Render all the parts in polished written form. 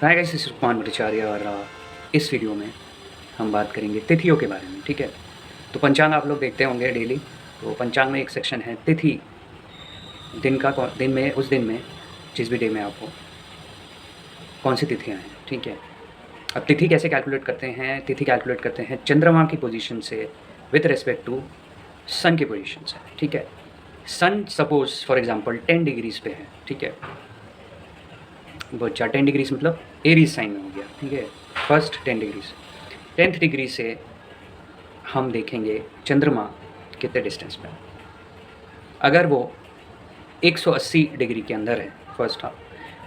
Hi guys, this is Kumar Bhattacharya और इस video में हम बात करेंगे तिथियों के बारे में। ठीक है, तो पंचांग आप लोग देखते होंगे डेली। तो पंचांग में एक सेक्शन है तिथि, दिन में, उस दिन में जिस भी डे में आप हो, कौन सी तिथियाँ हैं। ठीक है, अब तिथि कैसे कैलकुलेट करते हैं? तिथि कैलकुलेट करते हैं चंद्रमा की पोजीशन से विथ रिस्पेक्ट टू सन की पोजीशन से। ठीक है, सन सपोज फॉर एग्जांपल 10 डिग्रीज पे है। ठीक है, बहुत अच्छा, 10 डिग्रीज मतलब एरीज साइन में हो गया। ठीक है, फर्स्ट 10 डिग्रीज, 10th डिग्री से हम देखेंगे चंद्रमा कितने डिस्टेंस पे है। अगर वो 180 डिग्री के अंदर है फर्स्ट हाफ,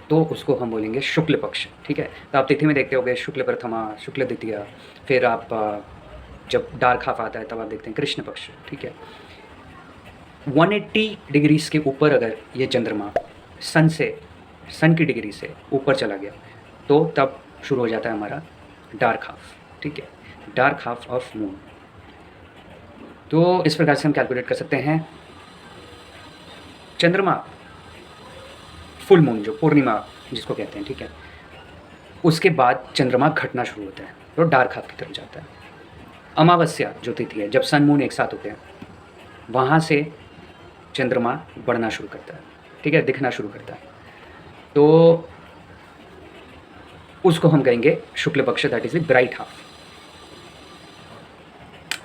तो उसको हम बोलेंगे शुक्ल पक्ष। ठीक है, तो आप तिथि में देखते होगे शुक्ल प्रथमा, शुक्ल द्वितीया, फिर आप जब डार्क हाफ आता है तब आप देखते हैं कृष्ण पक्ष। ठीक है, 180 डिग्रीज के ऊपर अगर ये चंद्रमा सन की डिग्री से ऊपर चला गया तो तब शुरू हो जाता है हमारा डार्क हाफ। ठीक है, डार्क हाफ ऑफ मून। तो इस प्रकार से हम कैलकुलेट कर सकते हैं चंद्रमा, फुल मून जो पूर्णिमा जिसको कहते हैं। ठीक है, उसके बाद चंद्रमा घटना शुरू होता है तो डार्क हाफ की तरफ जाता है। अमावस्या जो तिथि है, जब सन मून एक साथ होते हैं, वहाँ से चंद्रमा बढ़ना शुरू करता है। ठीक है, दिखना शुरू करता है, तो उसको हम कहेंगे शुक्ल पक्ष, that is the bright half.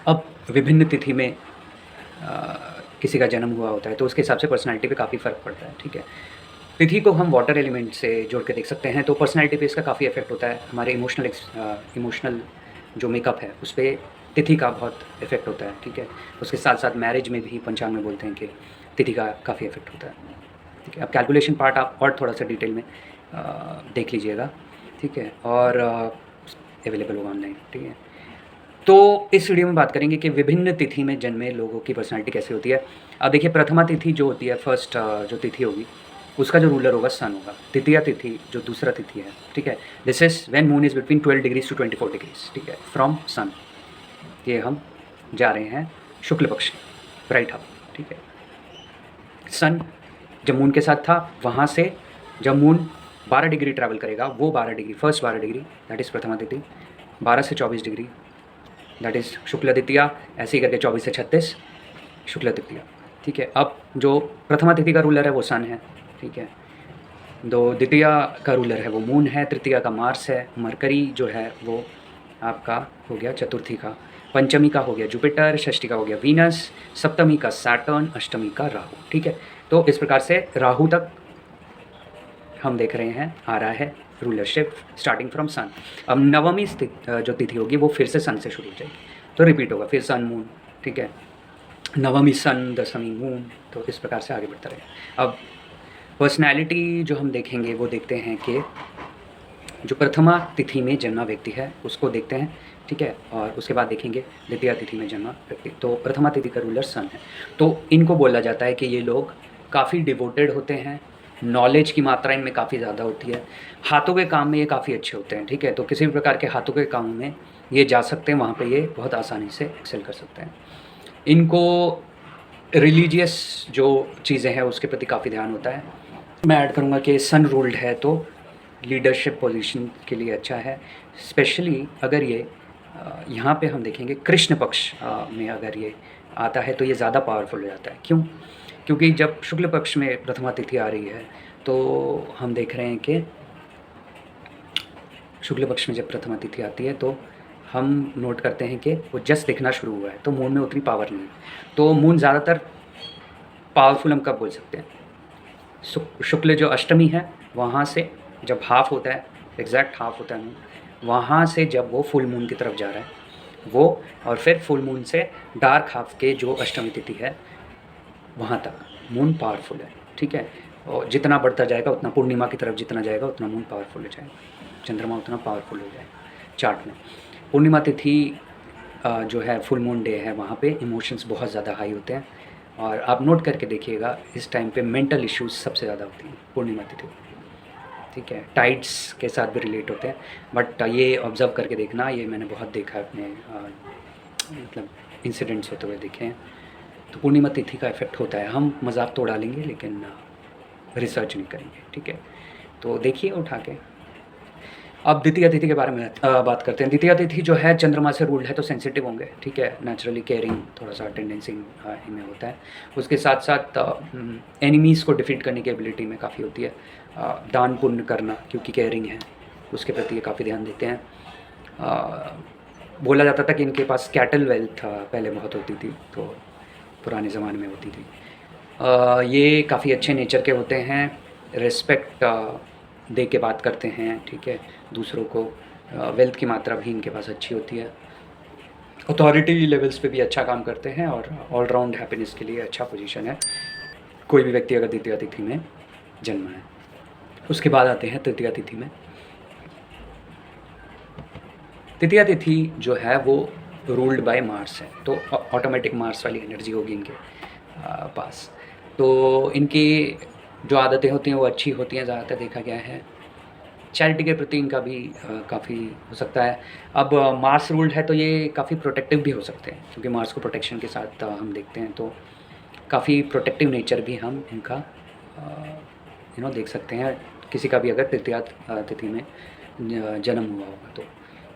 अब विभिन्न तिथि में किसी का जन्म हुआ होता है तो उसके हिसाब से पर्सनालिटी पे काफ़ी फ़र्क पड़ता है। ठीक है, तिथि को हम वाटर एलिमेंट से जोड़ के देख सकते हैं, तो पर्सनालिटी पे इसका काफ़ी इफेक्ट होता है। हमारे इमोशनल जो मेकअप है उस पर तिथि का बहुत इफेक्ट होता है। ठीक है, उसके साथ साथ मैरिज में भी पंचांग में बोलते हैं कि तिथि का काफ़ी इफेक्ट होता है। ठीक है, अब कैलकुलेशन पार्ट आप और थोड़ा सा डिटेल में देख लीजिएगा। ठीक है, और अवेलेबल होगा ऑनलाइन। ठीक है, तो इस वीडियो में बात करेंगे कि विभिन्न तिथि में जन्मे लोगों की पर्सनालिटी कैसे होती है। अब देखिए, प्रथमा तिथि जो होती है, फर्स्ट जो तिथि होगी, उसका जो रूलर होगा सन होगा। द्वितीय तिथि जो दूसरा तिथि है, ठीक है, this is when moon is between 12 degrees to 24 degrees. ठीक है, फ्रॉम सन ये हम जा रहे हैं शुक्ल पक्ष, ब्राइट हाफ। ठीक है, सन जब मून के साथ था, वहाँ से जब मून 12 डिग्री ट्रैवल करेगा, वो 12 degree, first 12 degree that is प्रथमा तिथि, 12 से 24 डिग्री दैट इज़ शुक्ल द्वितीया, ऐसे ही करके 24 से 36 शुक्ल तृतीया। ठीक है, अब जो प्रथमा तिथि का रूलर है वो सन है। ठीक है, दो द्वितीया का रूलर है वो मून है, तृतीया का मार्स है, मरकरी जो है वो आपका हो गया चतुर्थी का, पंचमी का हो गया जुपिटर, षष्ठी का हो गया वीनस, सप्तमी का सैटर्न, अष्टमी का राहु। ठीक है, तो इस प्रकार से राहु तक हम देख रहे हैं आ रहा है रूलरशिप स्टार्टिंग फ्रॉम सन। अब नवमी जो तिथि होगी वो फिर से सन से शुरू हो जाएगी, तो रिपीट होगा फिर सन मून। ठीक है, नवमी सन, दसवीं मून, तो इस प्रकार से आगे बढ़ता रहेगा। अब पर्सनैलिटी जो हम देखेंगे वो देखते हैं कि जो प्रथमा तिथि में जन्मा व्यक्ति है उसको देखते हैं। ठीक है, और उसके बाद देखेंगे द्वितीय तिथि में जन्मा व्यक्ति। तो प्रथमा तिथि का रूलर सन है, तो इनको बोला जाता है कि ये लोग काफ़ी डिवोटेड होते हैं, नॉलेज की मात्रा इनमें काफ़ी ज़्यादा होती है, हाथों के काम में ये काफ़ी अच्छे होते हैं। ठीक है, तो किसी भी प्रकार के हाथों के काम में ये जा सकते हैं, वहाँ पे ये बहुत आसानी से एक्सेल कर सकते हैं। इनको रिलीजियस जो चीज़ें हैं उसके प्रति काफ़ी ध्यान होता है। मैं ऐड करूँगा कि सन रूल्ड है तो लीडरशिप पोजीशन के लिए अच्छा है, स्पेशली अगर ये यहाँ पे हम देखेंगे कृष्ण पक्ष में अगर ये आता है तो ये ज़्यादा पावरफुल हो जाता है। क्यों? क्योंकि जब शुक्ल पक्ष में प्रथमा तिथि आ रही है तो हम देख रहे हैं कि शुक्ल पक्ष में जब प्रथमा तिथि आती है तो हम नोट करते हैं कि वो जस्ट दिखना शुरू हुआ है, तो मून में उतनी पावर नहीं है। तो मून ज़्यादातर पावरफुल हम कब बोल सकते हैं? शुक्ल जो अष्टमी है वहाँ से जब हाफ होता है, एग्जैक्ट हाफ होता है मून, वहाँ से जब वो फुल मून की तरफ जा रहा है वो, और फिर फुल मून से डार्क हाफ के जो अष्टमी तिथि है वहाँ तक मून पावरफुल है। ठीक है, और जितना बढ़ता जाएगा उतना, पूर्णिमा की तरफ जितना जाएगा उतना मून पावरफुल हो जाएगा, चंद्रमा उतना पावरफुल हो जाएगा चार्ट में। पूर्णिमा तिथि जो है फुल मून डे है, वहाँ पे इमोशंस बहुत ज़्यादा हाई होते हैं, और आप नोट करके देखिएगा इस टाइम पे मेंटल इश्यूज सबसे ज़्यादा होती हैं पूर्णिमा तिथि। ठीक है, टाइड्स के साथ भी रिलेट होते हैं, बट ये ऑब्ज़र्व करके देखना, ये मैंने बहुत देखा है अपने मतलब इंसिडेंट्स होते हुए देखे हैं। तो पूर्णिमा तिथि का इफेक्ट होता है, हम मजाक तो उड़ा लेंगे लेकिन रिसर्च नहीं करेंगे। ठीक है, तो देखिए उठा के। अब द्वितीय तिथि के बारे में बात करते हैं। द्वितीय तिथि जो है चंद्रमा से रूल्ड है, तो सेंसिटिव होंगे, ठीक है, नेचुरली केयरिंग थोड़ा-सा टेंडेंसी इनमें होता है। उसके साथ-साथ एनिमीज़ को डिफीट करने की एबिलिटी में काफ़ी होती है। दान पुण्य करना, क्योंकि केयरिंग है, उसके प्रति ये काफ़ी ध्यान देते हैं। बोला जाता था कि इनके पास कैटल वेल्थ पहले बहुत होती थी, तो पुराने ज़माने में होती थी। ये काफ़ी अच्छे नेचर के होते हैं, रिस्पेक्ट दे के बात करते हैं, ठीक है, दूसरों को। वेल्थ की मात्रा भी इनके पास अच्छी होती है। अथॉरिटी लेवल्स पे भी अच्छा काम करते हैं और ऑलराउंड हैप्पीनेस के लिए अच्छा पोजीशन है कोई भी व्यक्ति अगर द्वितीय तिथि में जन्मा है। उसके बाद आते हैं तृतीय तिथि में। तृतीय तिथि जो है वो रूल्ड बाय मार्स है, तो ऑटोमेटिक मार्स वाली एनर्जी होगी इनके पास। तो इनकी जो आदतें होती हैं वो अच्छी होती हैं, ज़्यादातर देखा गया है। चैरिटी के प्रति इनका भी काफ़ी हो सकता है। अब मार्स रूल्ड है तो ये काफ़ी प्रोटेक्टिव भी हो सकते हैं, क्योंकि मार्स को प्रोटेक्शन के साथ हम देखते हैं, तो काफ़ी प्रोटेक्टिव नेचर भी हम इनका देख सकते हैं, किसी का भी अगर तृतीया तिथि में जन्म हुआ होगा तो।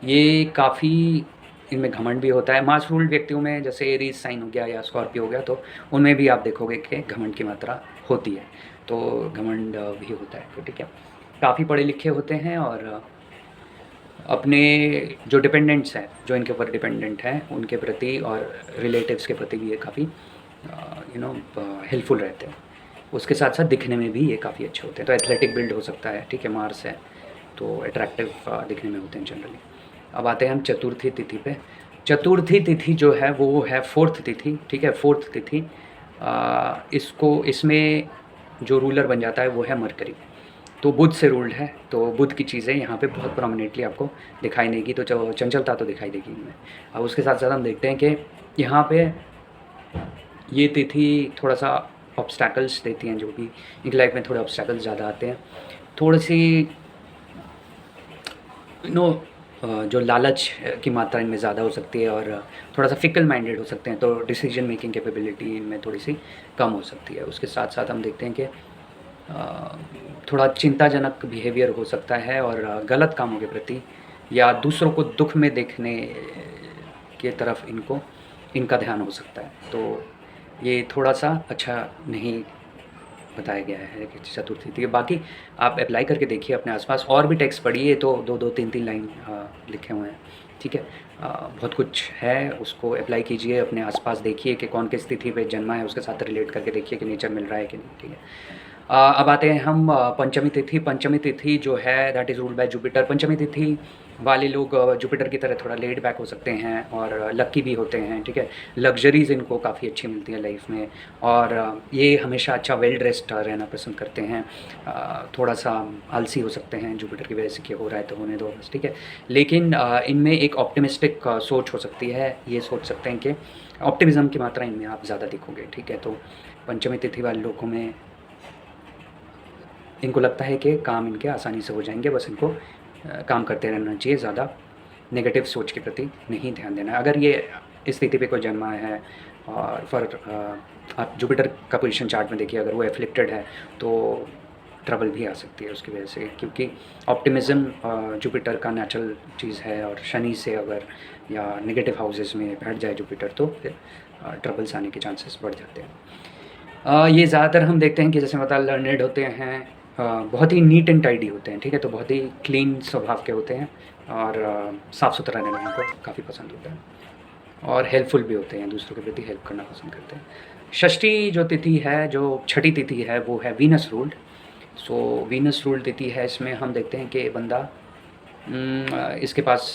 ये काफ़ी इनमें घमंड भी होता है। मार्स रूल्ड व्यक्तियों में जैसे एरीज साइन हो गया या स्कॉर्पियो हो गया, तो उनमें भी आप देखोगे कि घमंड की मात्रा होती है, तो घमंड भी होता है, तो ठीक है। काफ़ी पढ़े लिखे होते हैं और अपने जो डिपेंडेंट्स हैं, जो इनके ऊपर डिपेंडेंट हैं, उनके प्रति और रिलेटिव्स के प्रति भी ये काफ़ी हेल्पफुल रहते हैं। उसके साथ साथ दिखने में भी ये काफ़ी अच्छे होते हैं, तो एथलेटिक बिल्ड हो सकता है, ठीक है, मार्स है तो अट्रैक्टिव दिखने में होते हैं जनरली। अब आते हैं हम चतुर्थी तिथि पे। चतुर्थी तिथि जो है वो है फोर्थ तिथि, ठीक है, फोर्थ तिथि। इसमें जो रूलर बन जाता है वो है मरकरी, तो बुध से रूल्ड है, तो बुध की चीज़ें यहाँ पे बहुत प्रोमिनेंटली आपको दिखाई देगी, तो चंचलता तो दिखाई देगी इनमें। अब उसके साथ साथ हम देखते हैं कि यहाँ पे ये तिथि थोड़ा सा ऑब्स्टैकल्स देती हैं, जो भी इनकी लाइफ में थोड़े ऑब्स्टैकल्स ज़्यादा आते हैं, थोड़ी सी जो लालच की मात्रा इनमें ज़्यादा हो सकती है और थोड़ा सा फिकल माइंडेड हो सकते हैं, तो डिसीजन मेकिंग कैपेबिलिटी इनमें थोड़ी सी कम हो सकती है। उसके साथ साथ हम देखते हैं कि थोड़ा चिंताजनक बिहेवियर हो सकता है और गलत कामों के प्रति या दूसरों को दुख में देखने के तरफ इनका ध्यान हो सकता है, तो ये थोड़ा सा अच्छा नहीं बताया गया है कि चतुर्थी थी। बाकी आप अप्लाई करके देखिए अपने आसपास, और भी टेक्स्ट पढ़िए तो 2-2 3-3 लाइन लिखे हुए हैं, ठीक है। बहुत कुछ है, उसको अप्लाई कीजिए अपने आसपास, देखिए कि कौन किस तिथि पे जन्मा है, उसके साथ रिलेट करके देखिए कि नेचर मिल रहा है कि नहीं, ठीक है। अब आते हैं हम पंचमी तिथि। पंचमी तिथि जो है that is ruled by Jupiter. पंचमी तिथि वाले लोग जुपिटर की तरह थोड़ा लेड बैक हो सकते हैं और लकी भी होते हैं, ठीक है। लग्जरीज़ इनको काफ़ी अच्छी मिलती है लाइफ में और ये हमेशा अच्छा वेल ड्रेस्ड रहना पसंद करते हैं। थोड़ा सा आलसी हो सकते हैं जुपिटर की वजह से, कि हो रहा है तो होने दो बस, ठीक है। लेकिन इनमें एक ऑप्टिमिस्टिक सोच हो सकती है, ये सोच सकते हैं कि ऑप्टिमिज़म की मात्रा इनमें आप ज़्यादा दिखोगे, ठीक है। तो पंचमी तिथि वाले लोगों में इनको लगता है कि काम इनके आसानी से हो जाएंगे, बस इनको काम करते रहना चाहिए, ज़्यादा नेगेटिव सोच के प्रति नहीं ध्यान देना है। अगर ये इस स्थिति पे कोई जन्मा है और आप जुपिटर का पोजीशन चार्ट में देखिए, अगर वो एफ्लिक्टेड है तो ट्रबल भी आ सकती है उसकी वजह से, क्योंकि ऑप्टिमिज़म जुपिटर का नेचुरल चीज़ है और शनि से अगर या नेगेटिव हाउसेस में बैठ जाए जुपिटर तो फिर ट्रबल्स आने के चांसेस बढ़ जाते हैं। ये ज़्यादातर हम देखते हैं कि जैसे मतलब लर्नेड होते हैं, बहुत ही नीट एंड टाइडी होते हैं, ठीक है, तो बहुत ही क्लीन स्वभाव के होते हैं और साफ़ सुथरा रहना इनको काफ़ी पसंद होता है और हेल्पफुल भी होते हैं, दूसरों के प्रति हेल्प करना पसंद करते हैं। षष्ठी जो तिथि है, जो छठी तिथि है, वो है वीनस रूल्ड। सो वीनस रूल्ड तिथि है, इसमें हम देखते हैं कि बंदा इसके पास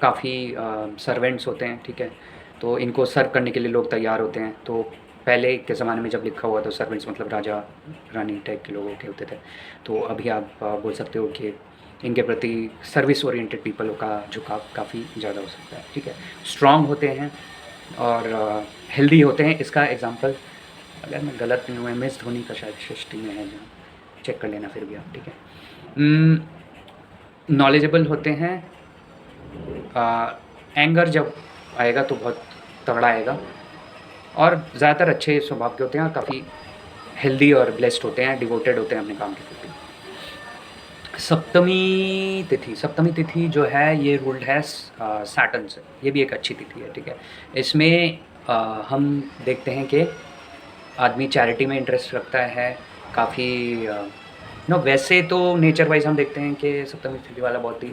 काफ़ी सर्वेंट्स होते हैं, ठीक है, तो इनको सर्व करने के लिए लोग तैयार होते हैं। तो पहले के ज़माने में जब लिखा हुआ तो सर्वेंट्स मतलब राजा रानी टाइप के लोगों के होते थे, तो अभी आप बोल सकते हो कि इनके प्रति सर्विस ओरिएंटेड पीपल का झुकाव काफ़ी ज़्यादा हो सकता है, ठीक है। स्ट्रॉन्ग होते हैं और हेल्दी होते हैं। इसका एग्जांपल, अगर मैं गलत नहीं हूँ, MS धोनी का शायद षष्ठी में है, जहाँ चेक कर लेना फिर भी आप, ठीक है। नॉलेजेबल होते हैं, एंगर जब आएगा तो बहुत तगड़ा आएगा और ज़्यादातर अच्छे स्वभाव के होते हैं और काफ़ी हेल्दी और ब्लेस्ड होते हैं, डिवोटेड होते हैं अपने काम के प्रति। सप्तमी तिथि जो है ये रूल्ड है सैटर्न से, ये भी एक अच्छी तिथि है, ठीक है। इसमें हम देखते हैं कि आदमी चैरिटी में इंटरेस्ट रखता है, काफ़ी नो वैसे तो नेचर वाइज़ हम देखते हैं कि सप्तमी तिथि वाला बहुत ही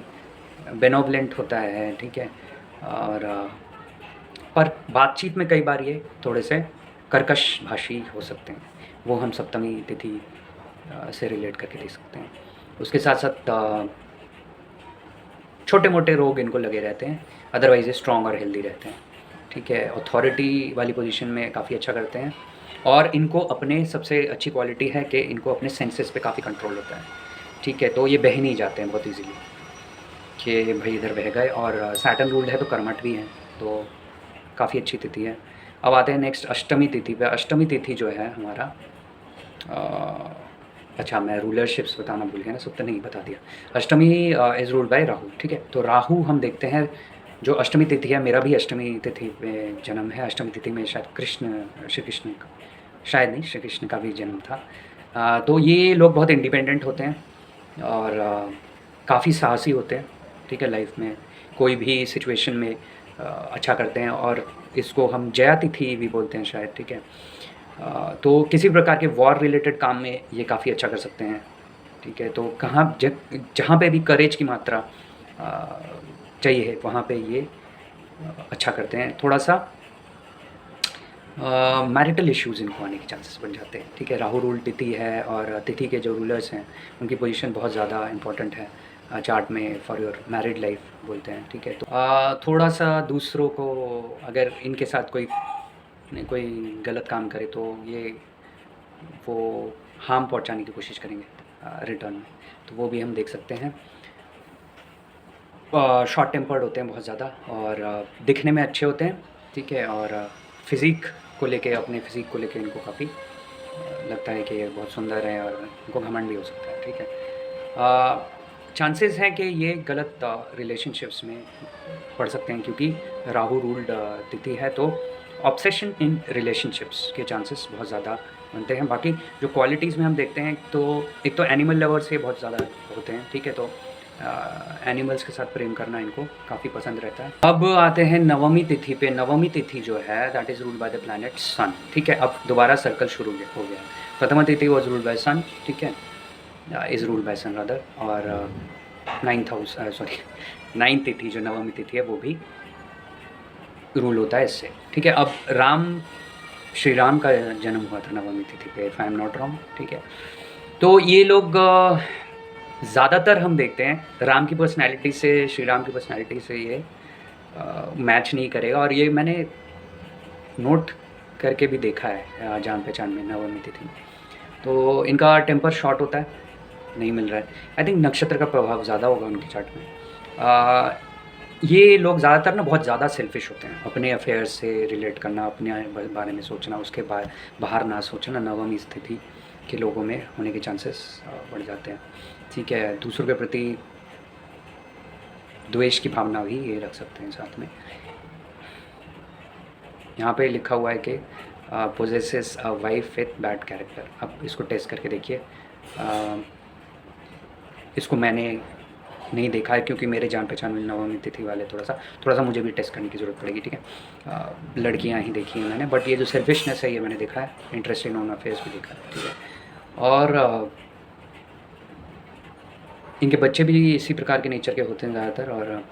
बेनोवलेंट होता है, ठीक है। और पर बातचीत में कई बार ये थोड़े से कर्कश भाषी हो सकते हैं, वो हम सप्तमी तिथि से रिलेट करके देख सकते हैं। उसके साथ-साथ छोटे-मोटे रोग इनको लगे रहते हैं, अदरवाइज़ ये स्ट्रॉन्ग और हेल्दी रहते हैं, ठीक है। अथॉरिटी वाली पोजीशन में काफ़ी अच्छा करते हैं और इनको अपने सबसे अच्छी क्वालिटी है कि इनको अपने सेंसेस पे काफ़ी कंट्रोल होता है, ठीक है। तो ये बह नहीं जाते हैं बहुत ईज़िली कि भई इधर बह गए। और सैटर्न रूल्ड है तो कर्मठ भी हैं, तो काफ़ी अच्छी तिथि है। अब आते हैं नेक्स्ट अष्टमी तिथि पे। अष्टमी तिथि जो है हमारा अच्छा मैं रूलरशिप्स बताना भूल गया ना, सब तो नहीं बता दिया। अष्टमी इज़ रूल्ड बाय राहु, ठीक है। तो राहु हम देखते हैं जो अष्टमी तिथि है, मेरा भी अष्टमी तिथि में जन्म है। अष्टमी तिथि में शायद श्री कृष्ण का, शायद नहीं, श्री कृष्ण का भी जन्म था। तो ये लोग बहुत इंडिपेंडेंट होते हैं और काफ़ी साहसी होते हैं, ठीक है। लाइफ में कोई भी सिचुएशन में अच्छा करते हैं और इसको हम जया तिथि भी बोलते हैं शायद, ठीक है। तो किसी प्रकार के वॉर रिलेटेड काम में ये काफ़ी अच्छा कर सकते हैं, ठीक है। तो जहाँ पे भी करेज की मात्रा चाहिए है, वहाँ पे ये अच्छा करते हैं। थोड़ा-सा मैरिटल इश्यूज़ इनको आने के चांसेस बन जाते हैं, ठीक है। राहु रूल तिथि है और तिथि के जो रूलर्स हैं, उनकी पोजीशन बहुत ज़्यादा इम्पोर्टेंट है चार्ट में फॉर योर मैरिड लाइफ बोलते हैं, ठीक है। तो थोड़ा-सा दूसरों को अगर इनके साथ कोई गलत काम करे तो ये वो हार्म पहुंचाने की कोशिश करेंगे रिटर्न में, तो वो भी हम देख सकते हैं। शॉर्ट टेम्पर्ड होते हैं बहुत ज़्यादा और दिखने में अच्छे होते हैं, ठीक है। और फिज़िक को लेके, अपने फिज़िक को लेके इनको काफ़ी लगता है कि ये बहुत सुंदर है और इनको घमंड भी हो सकता है, ठीक है। चांसेस हैं कि ये गलत रिलेशनशिप्स में पड़ सकते हैं क्योंकि राहु रूल्ड तिथि है, तो ऑब्सेशन इन रिलेशनशिप्स के चांसेस बहुत ज़्यादा बनते हैं। बाकी जो क्वालिटीज़ में हम देखते हैं तो एक तो एनिमल लवर्स ये बहुत ज़्यादा होते हैं, ठीक है। तो एनिमल्स के साथ प्रेम करना इनको काफ़ी पसंद रहता है। अब आते हैं नवमी तिथि पे। नवमी तिथि जो है that is ruled by the planet sun, ठीक है। अब दोबारा सर्कल शुरू हो गया। प्रथमा तिथि वॉज रूल्ड बाय सन, ठीक है, is ruled by sun rather. और नाइन्थ तिथि जो नवमी तिथि है वो भी रूल होता है इससे, ठीक है। अब श्री राम का जन्म हुआ था नवमी तिथि पे, if I am not wrong, ठीक है। तो ये लोग ज़्यादातर हम देखते हैं राम की पर्सनैलिटी से, श्री राम की पर्सनैलिटी से ये मैच नहीं करेगा। और ये मैंने नोट करके भी देखा है जान पहचान में नवमी तिथि में। तो इनका टेम्पर शॉर्ट होता है, नहीं मिल रहा है। आई थिंक नक्षत्र का प्रभाव ज़्यादा होगा उनके चार्ट में। ये लोग ज़्यादातर ना बहुत ज़्यादा सेल्फिश होते हैं, अपने अफेयर्स से रिलेट करना, अपने बारे में सोचना, उसके बाद बाहर ना सोचना, नवमी स्थिति के लोगों में होने के चांसेस बढ़ जाते हैं, ठीक है। दूसरों के प्रति द्वेष की भावना भी ये रख सकते हैं साथ में। यहाँ पे लिखा हुआ है कि possesses a wife with bad character. अब इसको टेस्ट करके देखिए। इसको मैंने नहीं देखा है क्योंकि मेरे जान पहचान में नवमी तिथि वाले थोड़ा सा मुझे भी टेस्ट करने की ज़रूरत पड़ेगी, ठीक है। लड़कियाँ ही देखी हैं मैंने, बट ये जो सेल्फिशनेस है ये मैंने देखा है, इंटरेस्ट इन ऑन अफेयर्स भी देखा है, ठीक है। और इनके बच्चे भी इसी प्रकार के नेचर के होते हैं ज़्यादातर, और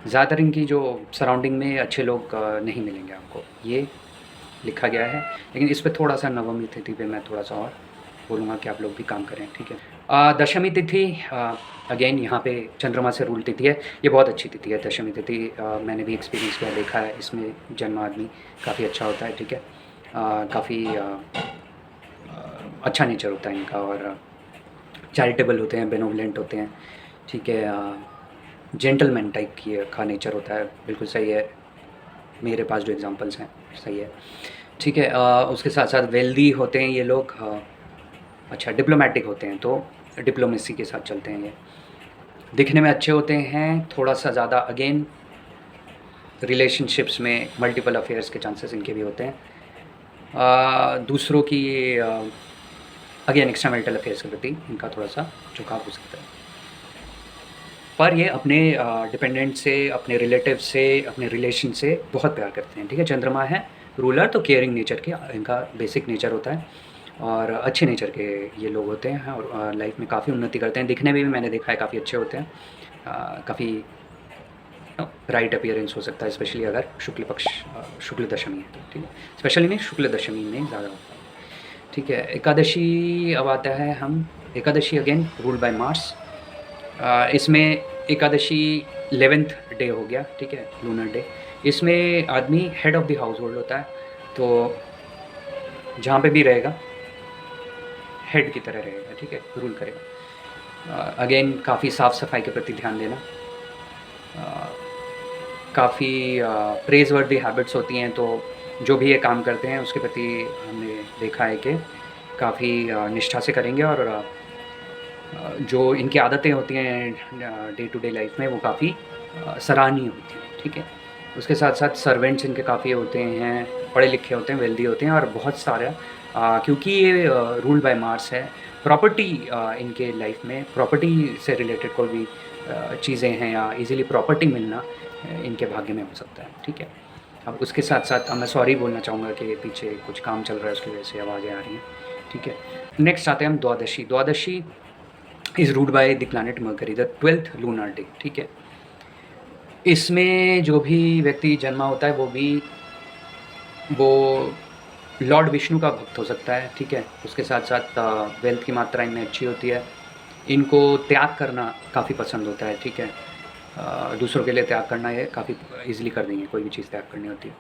ज़्यादातर इनकी जो सराउंडिंग में अच्छे लोग नहीं मिलेंगे आपको, ये लिखा गया है। लेकिन इस पे थोड़ा सा नवमी तिथि पे मैं थोड़ा सा और बोलूँगा कि आप लोग भी काम करें, ठीक है। दशमी तिथि अगेन यहाँ पे चंद्रमा से रूल तिथि है, ये बहुत अच्छी तिथि है दशमी तिथि। मैंने भी एक्सपीरियंस किया, देखा है, इसमें जन्म आदमी काफ़ी अच्छा होता है, ठीक है। काफ़ी अच्छा नेचर होता है इनका और चैरिटेबल होते हैं, बेनोवलेंट होते हैं, ठीक है। जेंटलमैन टाइप की का नेचर होता है, बिल्कुल सही है। मेरे पास जो एग्जांपल्स हैं सही है, ठीक है। उसके साथ साथ वेल्दी होते हैं ये लोग, अच्छा डिप्लोमेटिक होते हैं, तो डिप्लोमेसी के साथ चलते हैं ये। दिखने में अच्छे होते हैं, थोड़ा सा ज़्यादा अगेन रिलेशनशिप्स में मल्टीपल अफेयर्स के चांसेस इनके भी होते हैं। दूसरों की अगेन एक्स्ट्रा मैरिटल अफेयर्स के प्रति इनका थोड़ा सा झुकाव हो सकता है। पर ये अपने डिपेंडेंट से, अपने रिलेटिव से, अपने रिलेशन से बहुत प्यार करते हैं, ठीक है। चंद्रमा है रूलर, तो केयरिंग नेचर के इनका बेसिक नेचर होता है और अच्छे नेचर के ये लोग होते हैं और लाइफ में काफ़ी उन्नति करते हैं। दिखने में भी मैंने देखा है काफ़ी अच्छे होते हैं, काफ़ी ब्राइट अपीयरेंस हो सकता है, स्पेशली अगर शुक्ल पक्ष शुक्ल दशमी है तो, ठीक है। स्पेशली में शुक्ल दशमी में ज़्यादा होता है, ठीक है। एकादशी अब आता है, हम Ekadashi again ruled by Mars. इसमें एकादशी 11th डे हो गया, ठीक है, लूनर डे। इसमें आदमी head of the house hold होता है, तो जहाँ पे भी रहेगा हेड की तरह रहेगा, ठीक है, रूल करेगा। अगेन काफ़ी साफ़ सफाई के प्रति ध्यान देना, काफ़ी प्रेज वर्दी हैबिट्स होती हैं, तो जो भी ये काम करते हैं उसके प्रति हमने देखा है कि काफ़ी निष्ठा से करेंगे और जो इनकी आदतें होती हैं डे टू डे लाइफ में वो काफ़ी सराहनीय होती हैं, ठीक है। उसके साथ साथ सर्वेंट्स इनके काफ़ी होते हैं, पढ़े लिखे होते हैं, वेल्दी होते हैं और बहुत सारा क्योंकि ये रूल्ड बाय मार्स है, प्रॉपर्टी इनके लाइफ में प्रॉपर्टी से रिलेटेड कोई भी चीज़ें हैं या इजीली प्रॉपर्टी मिलना इनके भाग्य में हो सकता है, ठीक है। अब उसके साथ साथ मैं सॉरी बोलना चाहूँगा कि पीछे कुछ काम चल रहा है, उसकी वजह से आवाज़ें आ रही हैं, ठीक है। नेक्स्ट आते हैं हम द्वादशी। द्वादशी is ruled by the planet Mercury, the 12th lunar day, ठीक है। इसमें जो भी व्यक्ति जन्मा होता है वो लॉर्ड विष्णु का भक्त हो सकता है, ठीक है। उसके साथ साथ वेल्थ की मात्रा इनमें अच्छी होती है, इनको त्याग करना काफ़ी पसंद होता है, ठीक है। दूसरों के लिए त्याग करना ये काफ़ी ईज़िली कर देंगे, कोई भी चीज़ त्याग करनी होती है।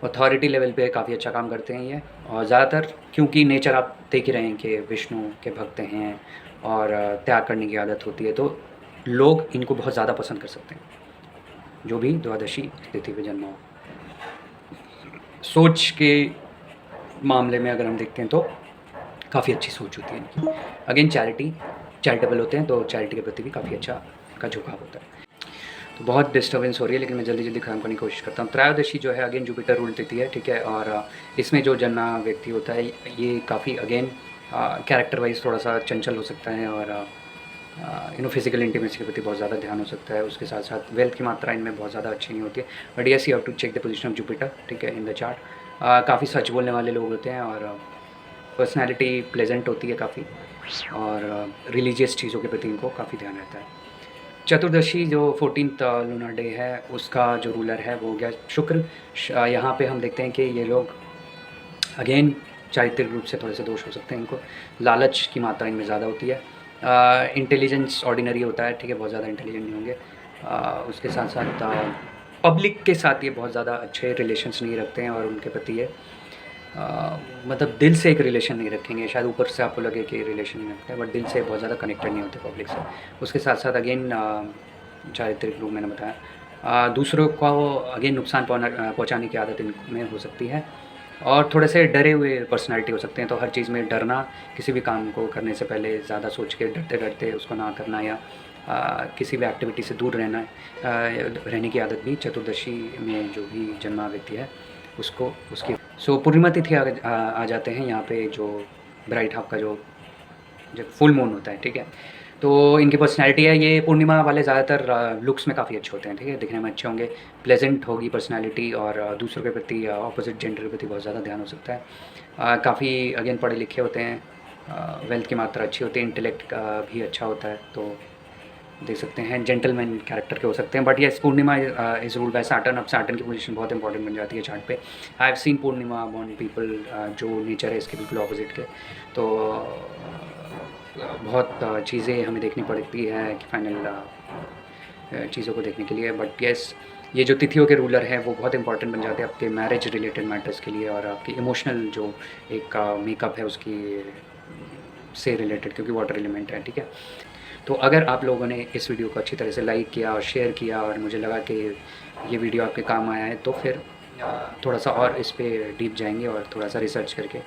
अथॉरिटी लेवल पे काफ़ी अच्छा काम करते हैं ये, और ज़्यादातर क्योंकि नेचर आप देख ही रहे हैं कि विष्णु के भक्त हैं और त्याग करने की आदत होती है, तो लोग इनको बहुत ज़्यादा पसंद कर सकते हैं, जो भी द्वादशी तिथि पे जन्मा हो। सोच के मामले में अगर हम देखते हैं तो काफ़ी अच्छी सोच होती है इनकी। अगेन चैरिटेबल होते हैं, तो चैरिटी के प्रति भी काफ़ी अच्छा का झुकाव होता है। तो बहुत डिस्टर्बेंस हो रही है, लेकिन मैं जल्दी खत्म करने की कोशिश करता हूँ। त्रयोदशी जो है अगेन जुपिटर रूल तिथि है, ठीक है। और इसमें जो जन्मा व्यक्ति होता है ये काफ़ी अगेन कैरेक्टर वाइज थोड़ा सा चंचल हो सकता है और फिजिकल इंटीमेसी के प्रति बहुत ज़्यादा ध्यान हो सकता है। उसके साथ साथ वेल्थ की मात्रा इनमें बहुत ज़्यादा अच्छी नहीं होती है, but yes you have to check the position of Jupiter, ठीक है, इन द चार्ट। काफ़ी सच बोलने वाले लोग होते हैं और पर्सनैलिटी प्लेजेंट होती है काफ़ी, और रिलीजियस चीज़ों के प्रति इनको काफ़ी ध्यान रहता है। चतुर्दशी जो 14th लूनर डे है, उसका जो रूलर है वो हो गया शुक्र। यहाँ पे हम देखते हैं कि ये लोग अगेन चारित्रिक रूप से थोड़े से दोष हो सकते हैं इनको, लालच की मात्रा इनमें ज़्यादा होती है, इंटेलिजेंस ऑर्डिनरी होता है, ठीक है, बहुत ज़्यादा इंटेलिजेंट नहीं होंगे। उसके साथ साथ पब्लिक के साथ ये बहुत ज़्यादा अच्छे रिलेशंस नहीं रखते हैं और उनके प्रति ये मतलब दिल से एक रिलेशन नहीं रखेंगे। शायद ऊपर से आपको लगे कि रिलेशन नहीं रखते हैं, बट दिल से बहुत ज़्यादा कनेक्टेड नहीं होते पब्लिक से। उसके साथ साथ अगेन चारित्रिक रूप मैंने बताया, दूसरों को अगेन नुकसान पहुँचाने की आदत इनमें हो सकती है और थोड़े से डरे हुए पर्सनैलिटी हो सकते हैं। तो हर चीज़ में डरना, किसी भी काम को करने से पहले ज़्यादा सोच के डरते उसको ना करना, या किसी भी एक्टिविटी से दूर रहने की आदत भी चतुर्दशी में जो भी जन्मा व्यक्ति है उसको उसकी पूर्णिमा तिथि आ जाते हैं यहाँ पे, जो ब्राइट हाफ का जो जब फुल मून होता है, ठीक है। तो इनकी पर्सनैलिटी है, ये पूर्णिमा वाले ज़्यादातर लुक्स में काफ़ी अच्छे होते हैं, ठीक है, दिखने में अच्छे होंगे, प्लेजेंट होगी पर्सनैलिटी और दूसरों के प्रति ऑपोजिट जेंडर के प्रति बहुत ज़्यादा ध्यान हो सकता है। काफ़ी अगेन पढ़े लिखे होते हैं, वेल्थ की मात्रा अच्छी होती है, इंटेलेक्ट का भी अच्छा होता है, तो देख सकते हैं जेंटलमैन कैरेक्टर के हो सकते हैं। बट ये पूर्णिमा इज़ रूल्ड बाय सैटर्न। अब सैटर्न की पोजीशन बहुत इंपॉर्टेंट बन जाती है चार्ट पे। I have seen Purnima born people जो नेचर है इसके बिल्कुल ऑपोजिट के, तो बहुत चीज़ें हमें देखनी पड़ती है कि फाइनल चीज़ों को देखने के लिए। बट येस, ये जो तिथियों के रूलर हैं वो बहुत इंपॉर्टेंट बन जाते हैं आपके मैरिज रिलेटेड मैटर्स के लिए और आपकी इमोशनल जो एक मेकअप है उसकी से रिलेटेड, क्योंकि वाटर एलिमेंट है, ठीक है। तो अगर आप लोगों ने इस वीडियो को अच्छी तरह से लाइक किया और शेयर किया और मुझे लगा कि ये वीडियो आपके काम आया है, तो फिर थोड़ा सा और इस पर डीप जाएंगे और थोड़ा सा रिसर्च करके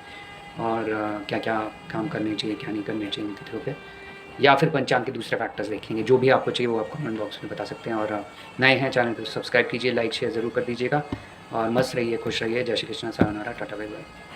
और क्या क्या काम करने चाहिए, क्या नहीं करने चाहिए इन तिथियों पे, या फिर पंचांग के दूसरे फैक्टर्स देखेंगे। जो भी आपको चाहिए वो आप कमेंट बॉक्स में बता सकते हैं। और नए हैं चैनल को सब्सक्राइब कीजिए, लाइक शेयर ज़रूर कर दीजिएगा और मस्त रहिए, खुश रहिए। जय Shri Krishna, sayonara, tata bye bye.